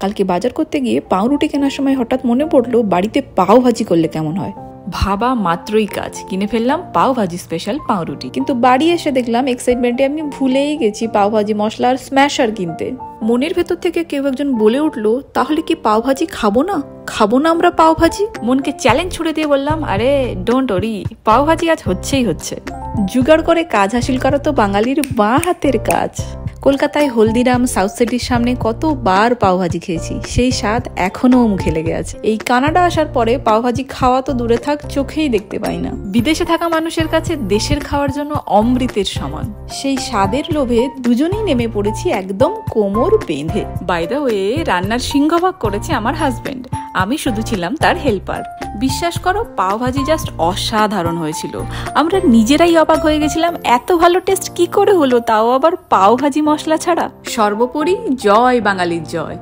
কালকে বাজার করতে গিয়ে পাউরুটি কেনার সময় হঠাৎ মনে পড়লো বাড়িতে পাও ভাজি করলে কেমন হয়। ভাবা মাত্রই কাজ, কিনে ফেললাম পাও ভাজি স্পেশাল পাউরুটি। কিন্তু বাড়ি এসে দেখলাম এক্সাইটমেন্টে আমি ভুলেই গেছি পাও ভাজি মশলা আর স্ম্যাশার কিনতে। মনের ভেতর থেকে কেউ একজন বলে উঠলো, তাহলে কি পাও ভাজি খাবো না আমরা পাও ভাজি? মনকে চ্যালেঞ্জ ছুড়ে দিয়ে বললাম, আরে ডোন্ট ওরি, পাও ভাজি আজ হচ্ছেই হচ্ছে। জোগাড় করে কাজ হাসিল করা তো বাঙালির বাঁ হাতের কাজ। কলকাতায় হলদিরাম সাউথ সিটির সামনে কতবার পাওভাজি খেয়েছি, সেই স্বাদ এখনো মুখে লেগে আছে। এই কানাডা আসার পরে পাওভাজি খাওয়া তো দূরে থাক, চোখেই দেখতে পাই না। বিদেশে থাকা মানুষের কাছে দেশের খাওয়ার জন্য অমৃতের সমান। সেই স্বাদের লোভে দুজনেই নেমে পড়েছি একদম কোমর বেঁধে। বাই দ্য ওয়ে, রান্নার সিংহভাগ করেছে আমার হাজবেন্ড, আমি শুধু ছিলাম তার হেল্পার। বিশ্বাস করো, পাওভাজি জাস্ট অসাধারণ হয়েছিল। আমরা নিজেরাই অবাক হয়ে গেছিলাম, এত ভালো টেস্ট কি করে হলো, তাও আবার পাওভাজি মশলা ছাড়া। সর্বোপরি জয় বাঙালির জয়।